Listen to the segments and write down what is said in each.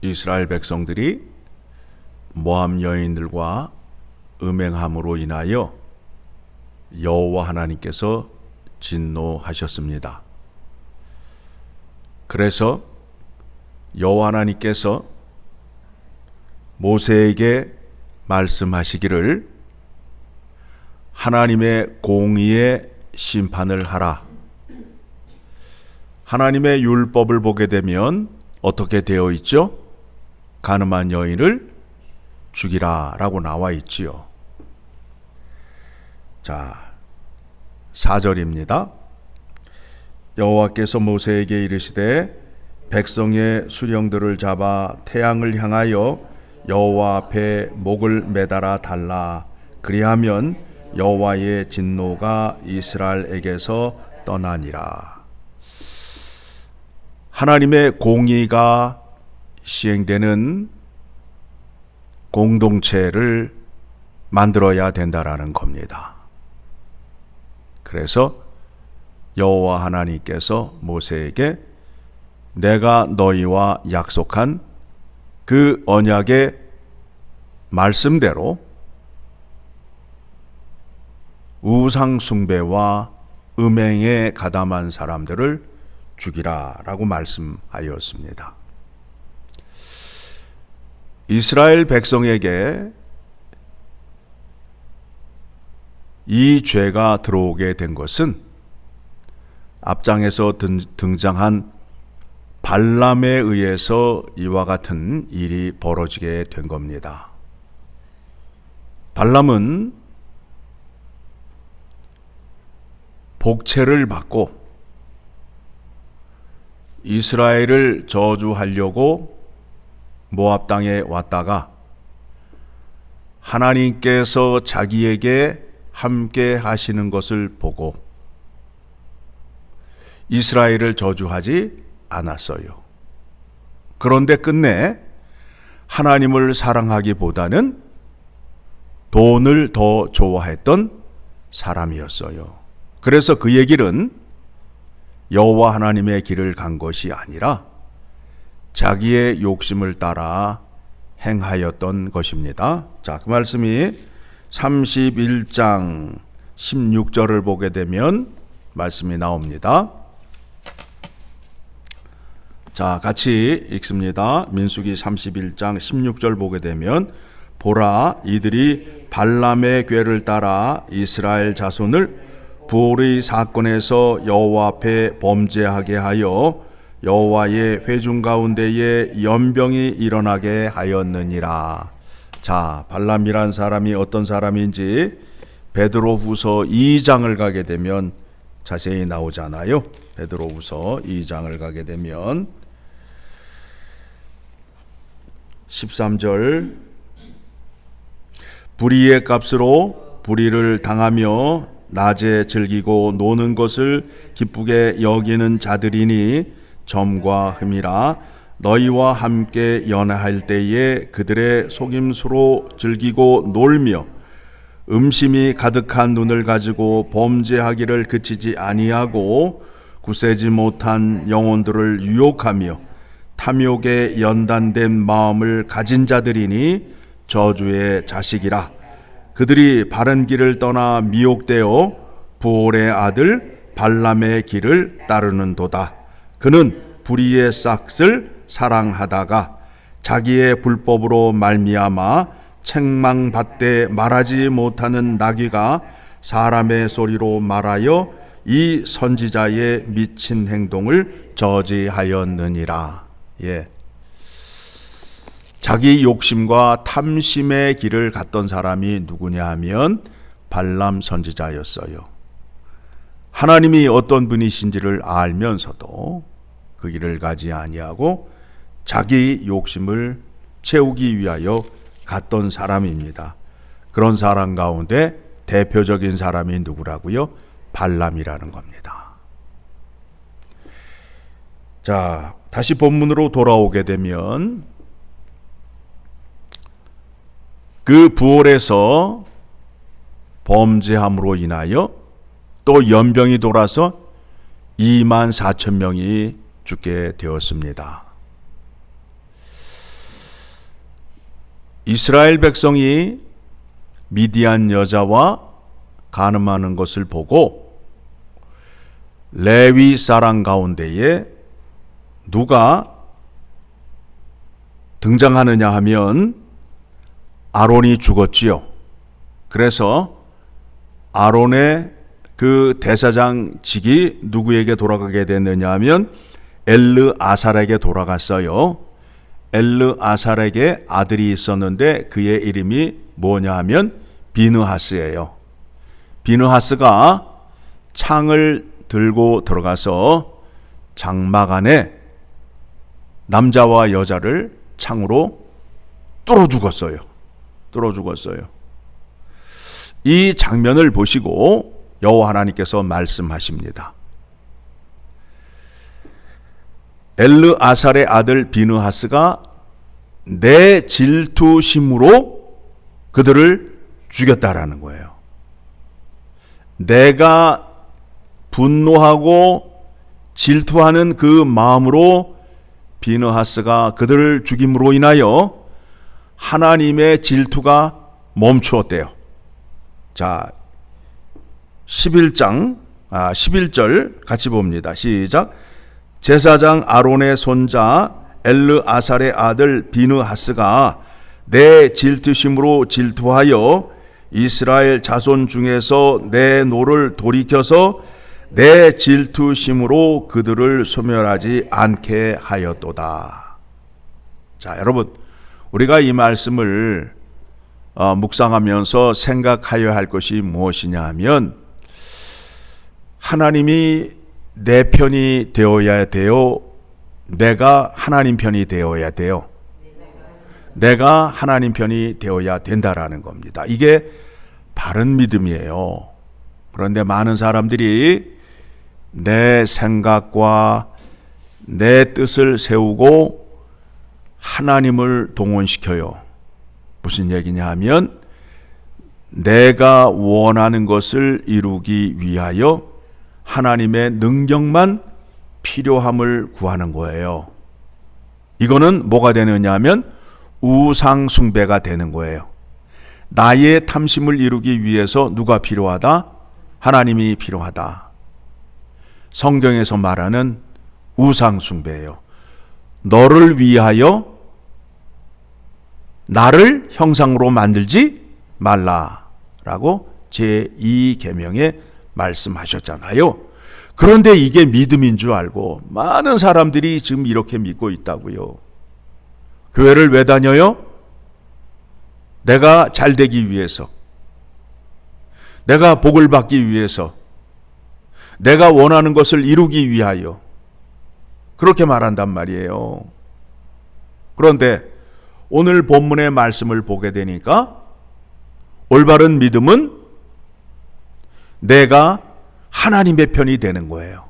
이스라엘 백성들이 모압 여인들과 음행함으로 인하여 여호와 하나님께서 진노하셨습니다. 그래서 여호와 하나님께서 모세에게 말씀하시기를 하나님의 공의의 심판을 하라. 하나님의 율법을 보게 되면 어떻게 되어 있죠? 가늠한 여인을 죽이라 라고 나와 있지요. 자, 4절입니다. 여호와께서 모세에게 이르시되 백성의 수령들을 잡아 태양을 향하여 여호와 앞에 목을 매달아 달라. 그리하면 여호와의 진노가 이스라엘에게서 떠나니라. 하나님의 공의가 시행되는 공동체를 만들어야 된다라는 겁니다. 그래서 여호와 하나님께서 모세에게 내가 너희와 약속한 그 언약의 말씀대로 우상 숭배와 음행에 가담한 사람들을 죽이라 라고 말씀하였습니다. 이스라엘 백성에게 이 죄가 들어오게 된 것은 앞장에서 등장한 발람에 의해서 이와 같은 일이 벌어지게 된 겁니다. 발람은 복채를 받고 이스라엘을 저주하려고 모압 땅에 왔다가 하나님께서 자기에게 함께 하시는 것을 보고 이스라엘을 저주하지 않았어요. 그런데 끝내 하나님을 사랑하기보다는 돈을 더 좋아했던 사람이었어요. 그래서 그의 길은 여호와 하나님의 길을 간 것이 아니라 자기의 욕심을 따라 행하였던 것입니다. 자, 그 말씀이 31장 16절을 보게 되면 말씀이 나옵니다. 자, 같이 읽습니다. 민수기 31장 16절 보게 되면 보라, 이들이 발람의 궤를 따라 이스라엘 자손을 부올의 사건에서 여호와 앞에 범죄하게 하여 여호와의 회중 가운데에 연병이 일어나게 하였느니라. 자, 발람이란 사람이 어떤 사람인지 베드로후서 2장을 가게 되면 자세히 나오잖아요. 베드로후서 2장을 가게 되면 13절 불의의 값으로 불의를 당하며 낮에 즐기고 노는 것을 기쁘게 여기는 자들이니 점과 흠이라. 너희와 함께 연애할 때에 그들의 속임수로 즐기고 놀며 음심이 가득한 눈을 가지고 범죄하기를 그치지 아니하고 굳세지 못한 영혼들을 유혹하며 탐욕에 연단된 마음을 가진 자들이니 저주의 자식이라. 그들이 바른 길을 떠나 미혹되어 부올의 아들 발람의 길을 따르는도다. 그는 불의의 싹을 사랑하다가 자기의 불법으로 말미암아 책망받되 말하지 못하는 나귀가 사람의 소리로 말하여 이 선지자의 미친 행동을 저지하였느니라. 예. 자기 욕심과 탐심의 길을 갔던 사람이 누구냐 하면 발람 선지자였어요. 하나님이 어떤 분이신지를 알면서도 그 길을 가지 아니하고 자기 욕심을 채우기 위하여 갔던 사람입니다. 그런 사람 가운데 대표적인 사람이 누구라고요? 발람이라는 겁니다. 자, 다시 본문으로 돌아오게 되면 그 부올에서 범죄함으로 인하여 또 연병이 돌아서 2만 4천 명이 죽게 되었습니다. 이스라엘 백성이 미디안 여자와 간음하는 것을 보고 레위 사람 가운데에 누가 등장하느냐 하면 아론이 죽었지요. 그래서 아론의 그 대사장직이 누구에게 돌아가게 됐느냐 하면 엘르아살에게 돌아갔어요. 엘르아살에게 아들이 있었는데 그의 이름이 뭐냐 하면 비느하스예요. 비느하스가 창을 들고 들어가서 장막 안에 남자와 여자를 창으로 뚫어 죽었어요. 이 장면을 보시고 여호와 하나님께서 말씀하십니다. 엘르아살의 아들 비느하스가 내 질투심으로 그들을 죽였다라는 거예요. 내가 분노하고 질투하는 그 마음으로 비느하스가 그들을 죽임으로 인하여 하나님의 질투가 멈추었대요. 자, 11절 같이 봅니다. 시작. 제사장 아론의 손자 엘르아살의 아들 비느하스가 내 질투심으로 질투하여 이스라엘 자손 중에서 내 노를 돌이켜서 내 질투심으로 그들을 소멸하지 않게 하였도다. 자, 여러분, 우리가 이 말씀을 묵상하면서 생각하여야 할 것이 무엇이냐 하면 하나님이 내 편이 되어야 돼요? 내가 하나님 편이 되어야 돼요? 내가 하나님 편이 되어야 된다라는 겁니다. 이게 바른 믿음이에요. 그런데 많은 사람들이 내 생각과 내 뜻을 세우고 하나님을 동원시켜요. 무슨 얘기냐 하면 내가 원하는 것을 이루기 위하여 하나님의 능력만 필요함을 구하는 거예요. 이거는 뭐가 되느냐 하면 우상 숭배가 되는 거예요. 나의 탐심을 이루기 위해서 누가 필요하다? 하나님이 필요하다. 성경에서 말하는 우상 숭배예요. 너를 위하여 나를 형상으로 만들지 말라라고 제2계명에 말씀하셨잖아요. 그런데 이게 믿음인 줄 알고 많은 사람들이 지금 이렇게 믿고 있다고요. 교회를 왜 다녀요? 내가 잘 되기 위해서, 내가 복을 받기 위해서, 내가 원하는 것을 이루기 위하여 그렇게 말한단 말이에요. 그런데 오늘 본문의 말씀을 보게 되니까 올바른 믿음은 내가 하나님의 편이 되는 거예요.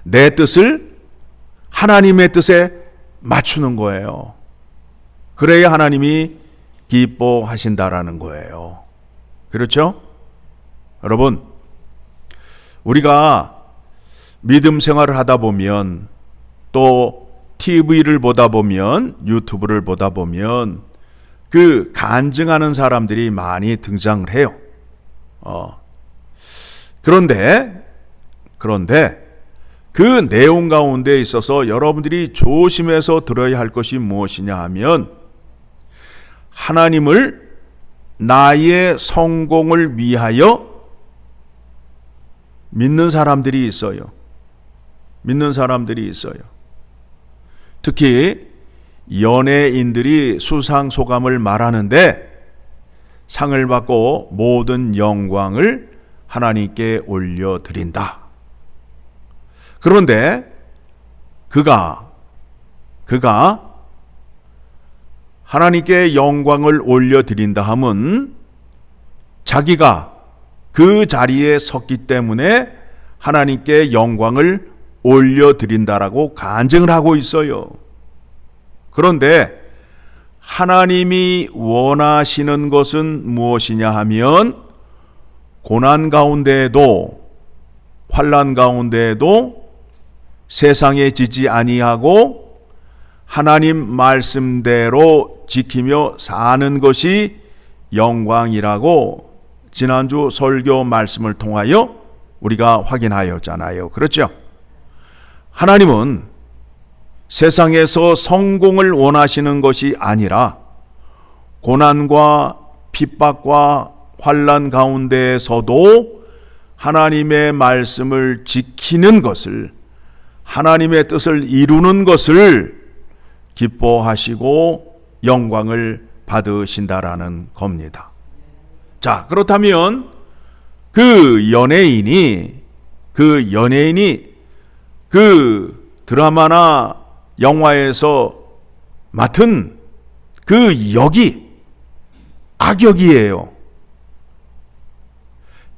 내 뜻을 하나님의 뜻에 맞추는 거예요. 그래야 하나님이 기뻐하신다라는 거예요. 그렇죠? 여러분, 우리가 믿음 생활을 하다 보면 또 TV를 보다 보면 유튜브를 보다 보면 그 간증하는 사람들이 많이 등장을 해요. 그런데 그 내용 가운데 있어서 여러분들이 조심해서 들어야 할 것이 무엇이냐 하면 하나님을 나의 성공을 위하여 믿는 사람들이 있어요. 특히 연예인들이 수상소감을 말하는데 상을 받고 모든 영광을 하나님께 올려드린다. 그런데 그가 하나님께 영광을 올려드린다 함은 자기가 그 자리에 섰기 때문에 하나님께 영광을 올려드린다라고 간증을 하고 있어요. 그런데 하나님이 원하시는 것은 무엇이냐 하면 고난 가운데에도 환난 가운데에도 세상에 지지 아니하고 하나님 말씀대로 지키며 사는 것이 영광이라고 지난주 설교 말씀을 통하여 우리가 확인하였잖아요. 그렇죠? 하나님은 세상에서 성공을 원하시는 것이 아니라 고난과 핍박과 환난 가운데에서도 하나님의 말씀을 지키는 것을, 하나님의 뜻을 이루는 것을 기뻐하시고 영광을 받으신다라는 겁니다. 자, 그렇다면 그 연예인이 그 드라마나 영화에서 맡은 그 역이 악역이에요.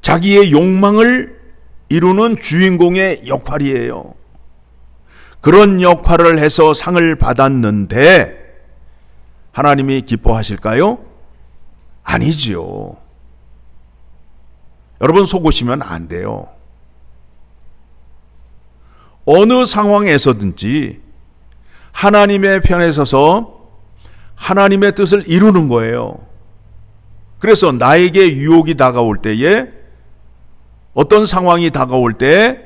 자기의 욕망을 이루는 주인공의 역할이에요. 그런 역할을 해서 상을 받았는데 하나님이 기뻐하실까요? 아니지요. 여러분, 속으시면 안 돼요. 어느 상황에서든지 하나님의 편에 서서 하나님의 뜻을 이루는 거예요. 그래서 나에게 유혹이 다가올 때에, 어떤 상황이 다가올 때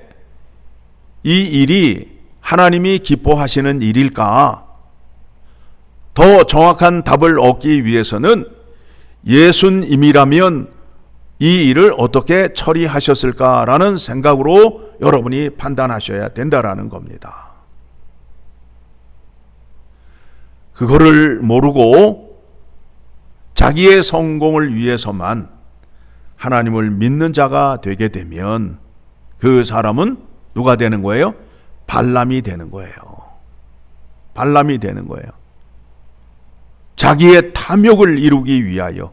이 일이 하나님이 기뻐하시는 일일까? 더 정확한 답을 얻기 위해서는 예수님이라면 이 일을 어떻게 처리하셨을까라는 생각으로 여러분이 판단하셔야 된다라는 겁니다. 그거를 모르고 자기의 성공을 위해서만 하나님을 믿는 자가 되게 되면 그 사람은 누가 되는 거예요? 발람이 되는 거예요. 발람이 되는 거예요. 자기의 탐욕을 이루기 위하여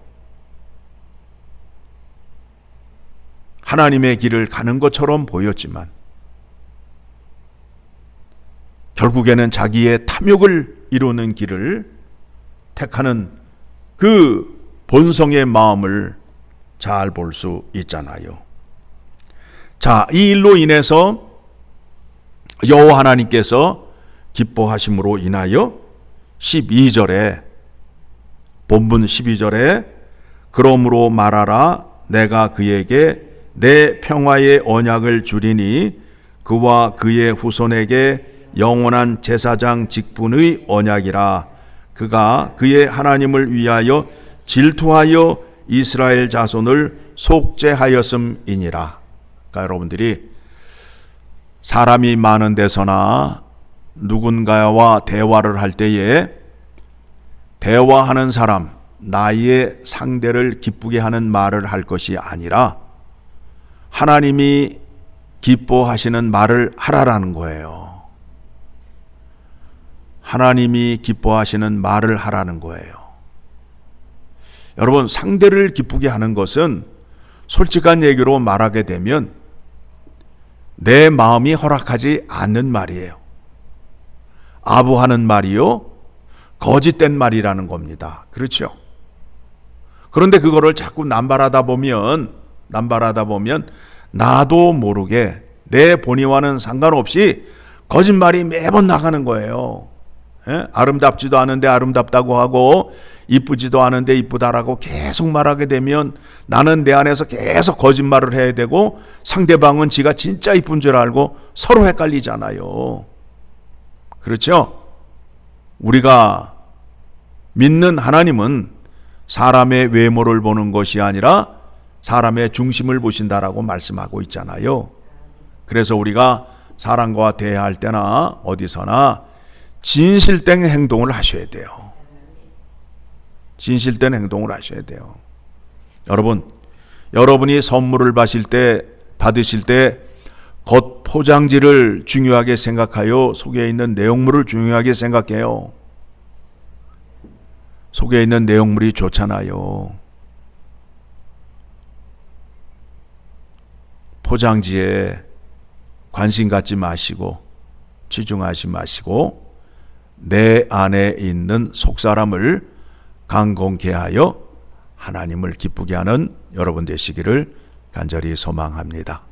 하나님의 길을 가는 것처럼 보였지만 결국에는 자기의 탐욕을 이루는 길을 택하는 그 본성의 마음을 잘 볼 수 있잖아요. 자, 이 일로 인해서 여호와 하나님께서 기뻐하심으로 인하여 12절에, 본문 12절에 그러므로 말하라, 내가 그에게 내 평화의 언약을 주리니 그와 그의 후손에게 영원한 제사장 직분의 언약이라. 그가 그의 하나님을 위하여 질투하여 이스라엘 자손을 속죄하였음이니라. 그러니까 여러분들이 사람이 많은 데서나 누군가와 대화를 할 때에 대화하는 사람, 나의 상대를 기쁘게 하는 말을 할 것이 아니라 하나님이 기뻐하시는 말을 하라라는 거예요. 하나님이 기뻐하시는 말을 하라는 거예요. 여러분, 상대를 기쁘게 하는 것은 솔직한 얘기로 말하게 되면 내 마음이 허락하지 않는 말이에요. 아부하는 말이요, 거짓된 말이라는 겁니다. 그렇죠? 그런데 그거를 자꾸 남발하다 보면 나도 모르게 내 본의와는 상관없이 거짓말이 매번 나가는 거예요. 아름답지도 않은데 아름답다고 하고 이쁘지도 않은데 이쁘다라고 계속 말하게 되면 나는 내 안에서 계속 거짓말을 해야 되고 상대방은 지가 진짜 이쁜 줄 알고 서로 헷갈리잖아요. 그렇죠? 우리가 믿는 하나님은 사람의 외모를 보는 것이 아니라 사람의 중심을 보신다라고 말씀하고 있잖아요. 그래서 우리가 사람과 대화할 때나 어디서나 진실된 행동을 하셔야 돼요. 진실된 행동을 하셔야 돼요. 여러분이 선물을 받으실 때 겉 포장지를 중요하게 생각하여 속에 있는 내용물을 중요하게 생각해요. 속에 있는 내용물이 좋잖아요. 포장지에 관심 갖지 마시고 치중하지 마시고 내 안에 있는 속사람을 강건케 하여 하나님을 기쁘게 하는 여러분 되시기를 간절히 소망합니다.